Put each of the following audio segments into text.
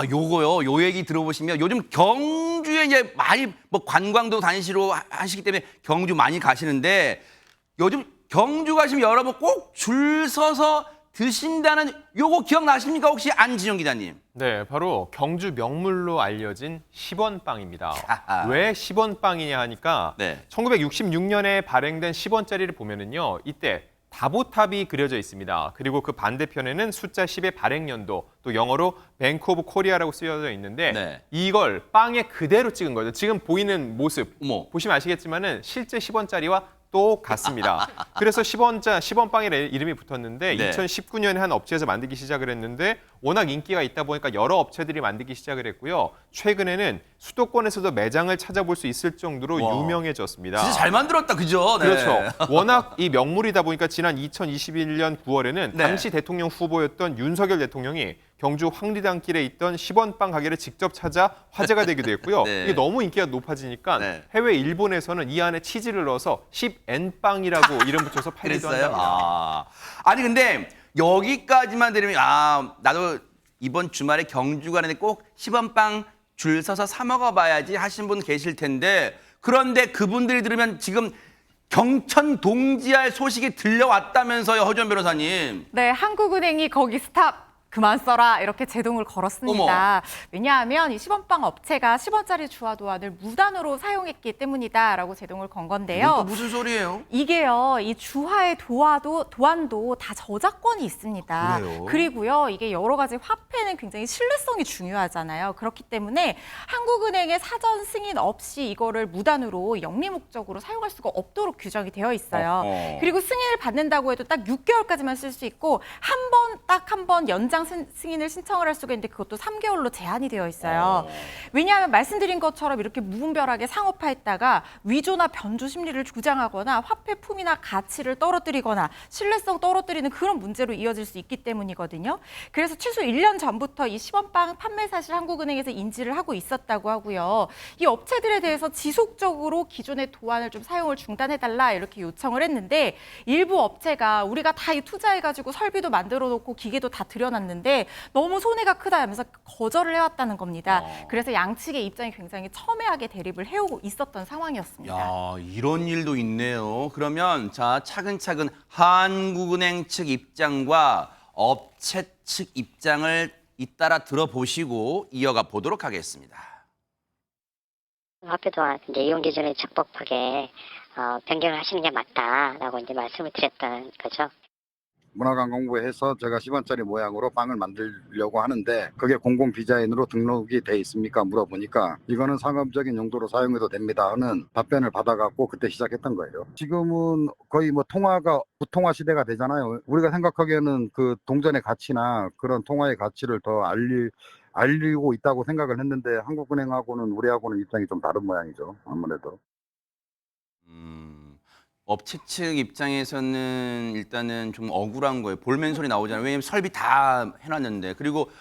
요거요. 요 얘기 들어보시면 요즘 경주에 이제 많이 뭐 관광도 다니시러 하시기 때문에 경주 많이 가시는데 요즘 경주 가시면 여러분 꼭 줄 서서 드신다는 요거 기억나십니까? 혹시 안진영 기자님? 네, 바로 경주 명물로 알려진 10원 빵입니다. 아하. 왜 10원 빵이냐 하니까 네. 1966년에 발행된 10원짜리를 보면은요. 이때 다보탑이 그려져 있습니다. 그리고 그 반대편에는 숫자 10의 발행 연도, 또 영어로 뱅크 오브 코리아라고 쓰여져 있는데 네. 이걸 빵에 그대로 찍은 거죠. 지금 보이는 모습 어머. 보시면 아시겠지만은 실제 10원짜리와 똑같습니다. 그래서 10원 빵이라는 이름이 붙었는데 네. 2019년에 한 업체에서 만들기 시작을 했는데 워낙 인기가 있다 보니까 여러 업체들이 만들기 시작을 했고요. 최근에는 수도권에서도 매장을 찾아볼 수 있을 정도로 와. 유명해졌습니다. 진짜 잘 만들었다, 그죠? 네. 그렇죠. 워낙 이 명물이다 보니까 지난 2021년 9월에는 네. 당시 대통령 후보였던 윤석열 대통령이 경주 황리단길에 있던 10원빵 가게를 직접 찾아 화제가 되기도 했고요. 네. 이게 너무 인기가 높아지니까 네. 해외 일본에서는 이 안에 치즈를 넣어서 10N빵이라고 이름 붙여서 팔기도 그랬어요? 한답니다. 아니 근데 여기까지만 들으면 나도 이번 주말에 경주 가는데 꼭 10원빵 줄 서서 사 먹어봐야지 하신 분 계실 텐데 그런데 그분들이 들으면 지금 경천 동지할 소식이 들려왔다면서요, 허주원 변호사님. 네, 한국은행이 거기 스탑! 그만 써라 이렇게 제동을 걸었습니다. 왜냐하면 이 10원빵 업체가 10원짜리 주화도안을 무단으로 사용했기 때문이다라고 제동을 건 이건 건데요. 또 무슨 소리예요? 이게요, 이 주화의 도안도 다 저작권이 있습니다. 그래요? 그리고요, 이게 여러 가지 화폐는 굉장히 신뢰성이 중요하잖아요. 그렇기 때문에 한국은행의 사전 승인 없이 이거를 무단으로 영리 목적으로 사용할 수가 없도록 규정이 되어 있어요. 어허. 그리고 승인을 받는다고 해도 딱 6개월까지만 쓸 수 있고 딱 한 번 연장 승인을 신청을 할 수가 있는데 그것도 3개월로 제한이 되어 있어요. 왜냐하면 말씀드린 것처럼 이렇게 무분별하게 상업화했다가 위조나 변조 심리를 주장하거나 화폐 품이나 가치를 떨어뜨리거나 신뢰성 떨어뜨리는 그런 문제로 이어질 수 있기 때문이거든요. 그래서 최소 1년 전부터 이 10원빵 판매 사실 한국은행에서 인지를 하고 있었다고 하고요. 이 업체들에 대해서 지속적으로 기존의 도안을 좀 사용을 중단해달라 이렇게 요청을 했는데 일부 업체가 우리가 다 이 투자해가지고 설비도 만들어 놓고 기계도 다 들여놨는데 너무 손해가 크다 하면서 거절을 해왔다는 겁니다. 그래서 양측의 입장이 굉장히 첨예하게 대립을 해오고 있었던 상황이었습니다. 야, 이런 일도 있네요. 그러면 자, 차근차근 한국은행 측 입장과 업체 측 입장을 잇따라 들어보시고 이어가 보도록 하겠습니다. 화폐 도안 이제 이용 기준에 적법하게 변경을 하시는 게 맞다라고 이제 말씀을 드렸던 거죠. 문화관광부에서 제가 10원짜리 모양으로 빵을 만들려고 하는데 그게 공공 비자인으로 등록이 돼 있습니까? 물어보니까 이거는 상업적인 용도로 사용해도 됩니다 하는 답변을 받아갖고 그때 시작했던 거예요. 지금은 거의 뭐 통화가 부통화 시대가 되잖아요. 우리가 생각하기에는 그 동전의 가치나 그런 통화의 가치를 더 알리고 있다고 생각을 했는데 한국은행하고는 우리하고는 입장이 좀 다른 모양이죠. 아무래도. 업체 측 입장에서는 일단은 좀 억울한 거예요. 볼멘 소리 나오잖아요. 왜냐면 설비 다 해놨는데. 그리고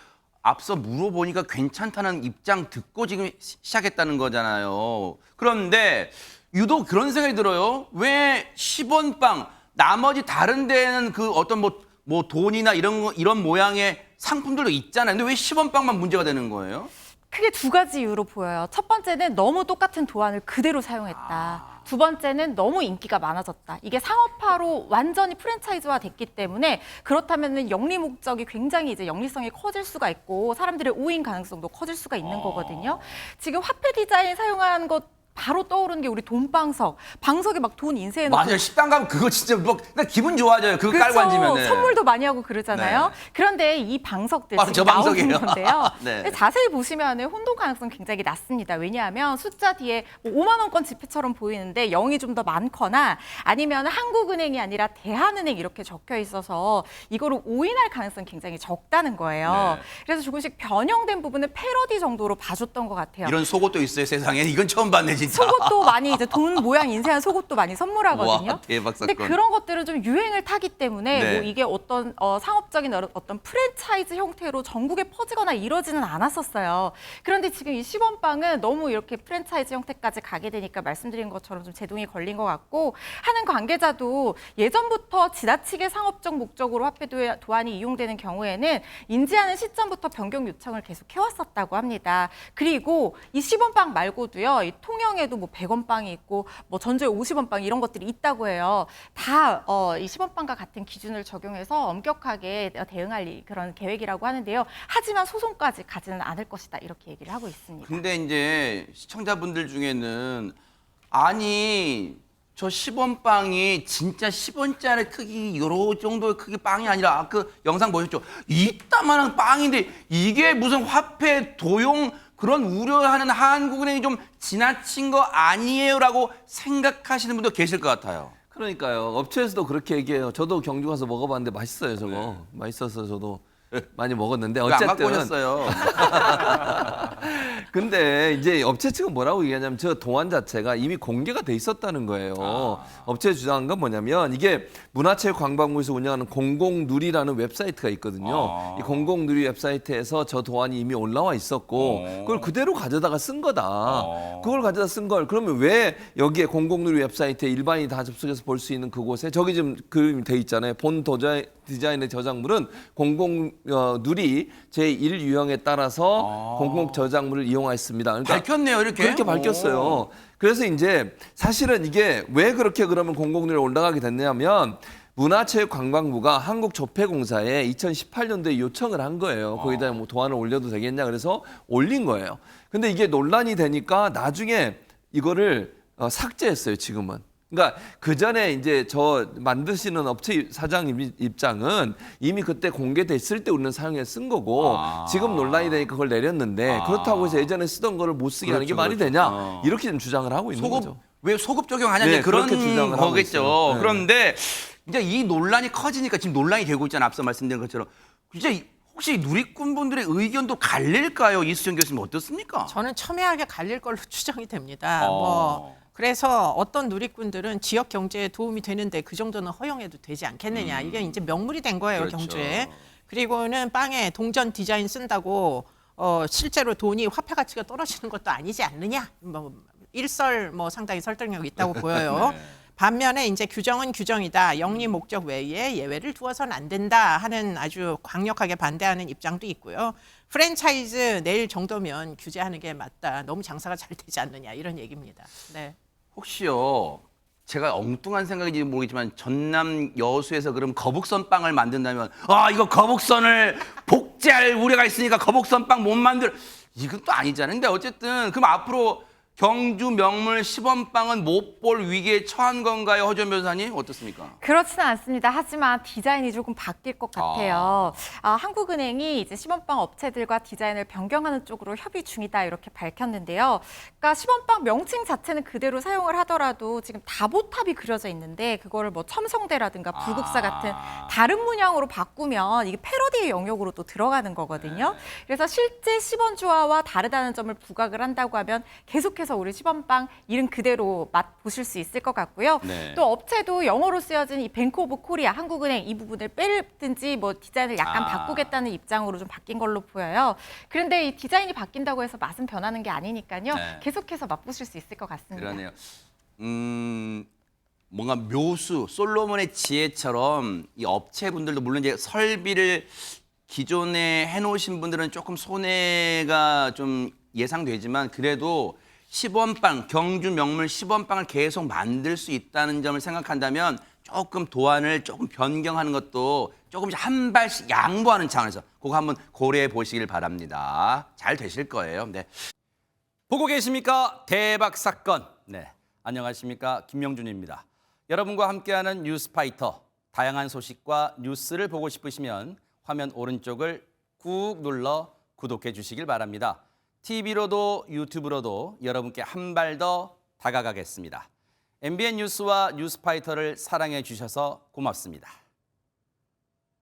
앞서 물어보니까 괜찮다는 입장 듣고 지금 시작했다는 거잖아요. 그런데 유독 그런 생각이 들어요. 왜 10원 빵, 나머지 다른 데는 그 어떤 뭐 돈이나 이런 모양의 상품들도 있잖아요. 근데 왜 10원 빵만 문제가 되는 거예요? 크게 두 가지 이유로 보여요. 첫 번째는 너무 똑같은 도안을 그대로 사용했다. 두 번째는 너무 인기가 많아졌다. 이게 상업화로 완전히 프랜차이즈화 됐기 때문에 그렇다면 영리 목적이 굉장히 이제 영리성이 커질 수가 있고 사람들의 오인 가능성도 커질 수가 있는 거거든요. 지금 화폐 디자인 사용한 것 바로 떠오르는 게 우리 돈방석. 방석에 막 돈 인쇄해놓고. 맞아요. 식당 가면 그거 진짜 나 기분 좋아져요. 그거 깔고 앉으면. 선물도 많이 하고 그러잖아요. 네. 그런데 이 방석들 바로 지금 저 방석이에요. 나오는 건데요. 네. 자세히 보시면 혼동 가능성 굉장히 낮습니다. 왜냐하면 숫자 뒤에 뭐 5만 원권 지폐처럼 보이는데 0이 좀 더 많거나 아니면 한국은행이 아니라 대한은행 이렇게 적혀 있어서 이거를 오인할 가능성이 굉장히 적다는 거예요. 네. 그래서 조금씩 변형된 부분은 패러디 정도로 봐줬던 것 같아요. 이런 속옷도 있어요, 세상에. 이건 처음 봤네, 진짜. 속옷도 많이 이제 돈 모양 인쇄한 속옷도 많이 선물하거든요. 와, 대박 근데 사건. 그런 것들은 좀 유행을 타기 때문에 네. 뭐 이게 어떤 상업적인 어떤 프랜차이즈 형태로 전국에 퍼지거나 이러지는 않았었어요. 그런데 지금 이 시범빵은 너무 이렇게 프랜차이즈 형태까지 가게 되니까 말씀드린 것처럼 좀 제동이 걸린 것 같고, 하는 관계자도 예전부터 지나치게 상업적 목적으로 화폐 도안이 이용되는 경우에는 인지하는 시점부터 변경 요청을 계속 해왔었다고 합니다. 그리고 이 10원빵 말고도요, 이 통영에도 뭐 100원 빵이 있고 뭐 전주에 50원 빵 이런 것들이 있다고 해요. 다 이 10원 빵과 같은 기준을 적용해서 엄격하게 대응할 그런 계획이라고 하는데요. 하지만 소송까지 가지는 않을 것이다, 이렇게 얘기를 하고 있습니다. 근데 이제 시청자분들 중에는 아니 저 10원 빵이 진짜 10원짜리 크기 요런 정도의 크기 빵이 아니라 그 영상 보셨죠? 이따만한 빵인데 이게 무슨 화폐 도용 그런 우려하는 한국은행이 좀 지나친 거 아니에요라고 생각하시는 분도 계실 것 같아요. 그러니까요. 업체에서도 그렇게 얘기해요. 저도 경주 가서 먹어봤는데 맛있어요, 저거. 맛있어서 저도 많이 먹었는데 왜 안 갖고 어쨌든 오셨어요? 근데 이제 업체 측은 뭐라고 얘기하냐면 저 도안 자체가 이미 공개가 돼 있었다는 거예요. 업체 주장한 건 뭐냐면 이게 문화체육관광부에서 운영하는 공공누리라는 웹사이트가 있거든요. 이 공공누리 웹사이트에서 저 도안이 이미 올라와 있었고 그걸 그대로 가져다가 쓴 거다. 그걸 가져다 쓴 걸 그러면 왜 여기에 공공누리 웹사이트에 일반인이 다 접속해서 볼 수 있는 그곳에 저기 지금 그림이 돼 있잖아요. 본 디자인의 저작물은 공공누리 제1유형에 따라서 공공 저작물을 이용하였습니다. 그러니까 밝혔네요, 이렇게. 그렇게 밝혔어요. 그래서 이제 사실은 이게 왜 그렇게 그러면 공공누리에 올라가게 됐냐면 문화체육관광부가 한국조폐공사에 2018년도에 요청을 한 거예요. 거기다 뭐 도안을 올려도 되겠냐 그래서 올린 거예요. 근데 이게 논란이 되니까 나중에 이거를 삭제했어요, 지금은. 그러니까 그 전에 이제 저 만드시는 업체 사장 입장은 이미 그때 공개됐을 때 우리는 사용해 쓴 거고 지금 논란이 되니까 그걸 내렸는데 그렇다고 해서 예전에 쓰던 거를 못 쓰게 하는 게 말이 되냐 이렇게 좀 주장을 하고 있는 거죠. 왜 소급 적용하냐 네, 이제 그런 그렇게 주장을 하고 거겠죠. 있어요. 네. 그런데 이제 이 논란이 커지니까 지금 논란이 되고 있잖아요. 앞서 말씀드린 것처럼. 이제 혹시 누리꾼분들의 의견도 갈릴까요? 이수정 교수님 어떻습니까? 저는 첨예하게 갈릴 걸로 추정이 됩니다. 그래서 어떤 누리꾼들은 지역 경제에 도움이 되는데 그 정도는 허용해도 되지 않겠느냐. 이게 이제 명물이 된 거예요, 그렇죠. 경주에. 그리고는 빵에 동전 디자인 쓴다고 실제로 돈이 화폐 가치가 떨어지는 것도 아니지 않느냐. 뭐 일설 뭐 상당히 설득력이 있다고 보여요. 반면에 이제 규정은 규정이다. 영리 목적 외에 예외를 두어서는 안 된다 하는 아주 강력하게 반대하는 입장도 있고요. 프랜차이즈 낼 정도면 규제하는 게 맞다. 너무 장사가 잘 되지 않느냐 이런 얘기입니다. 네. 혹시요. 제가 엉뚱한 생각인지 모르겠지만 전남 여수에서 그럼 거북선 빵을 만든다면 이거 거북선을 복제할 우려가 있으니까 거북선 빵 못 만들 이건 또 아니잖아요. 근데 어쨌든 그럼 앞으로 경주 명물 10원빵은 못 볼 위기에 처한 건가요? 허준 변호사님 어떻습니까? 그렇지는 않습니다. 하지만 디자인이 조금 바뀔 것 같아요. 한국은행이 이제 10원빵 업체들과 디자인을 변경하는 쪽으로 협의 중이다, 이렇게 밝혔는데요. 그러니까 10원빵 명칭 자체는 그대로 사용을 하더라도 지금 다보탑이 그려져 있는데 그거를 뭐 첨성대라든가 불국사 같은 다른 문양으로 바꾸면 이게 패러디의 영역으로 또 들어가는 거거든요. 그래서 실제 10원 주화와 다르다는 점을 부각을 한다고 하면 계속해서 우리 10원빵 이름 그대로 맛 보실 수 있을 것 같고요. 네. 또 업체도 영어로 쓰여진 이 뱅크 오브 코리아, 한국은행 이 부분을 빼든지 뭐 디자인을 약간 바꾸겠다는 입장으로 좀 바뀐 걸로 보여요. 그런데 이 디자인이 바뀐다고 해서 맛은 변하는 게 아니니까요. 네. 계속해서 맛보실 수 있을 것 같습니다. 그러네요. 뭔가 묘수, 솔로몬의 지혜처럼 이 업체분들도 물론 이제 설비를 기존에 해놓으신 분들은 조금 손해가 좀 예상되지만 그래도 10원빵, 경주 명물 10원빵을 계속 만들 수 있다는 점을 생각한다면 조금 도안을 조금 변경하는 것도 조금씩 한 발씩 양보하는 차원에서 그거 한번 고려해 보시길 바랍니다. 잘 되실 거예요. 네. 보고 계십니까? 대박 사건. 네, 안녕하십니까? 김명준입니다. 여러분과 함께하는 뉴스파이터. 다양한 소식과 뉴스를 보고 싶으시면 화면 오른쪽을 꾹 눌러 구독해 주시길 바랍니다. TV로도 유튜브로도 여러분께 한 발 더 다가가겠습니다. MBN 뉴스와 뉴스파이터를 사랑해 주셔서 고맙습니다.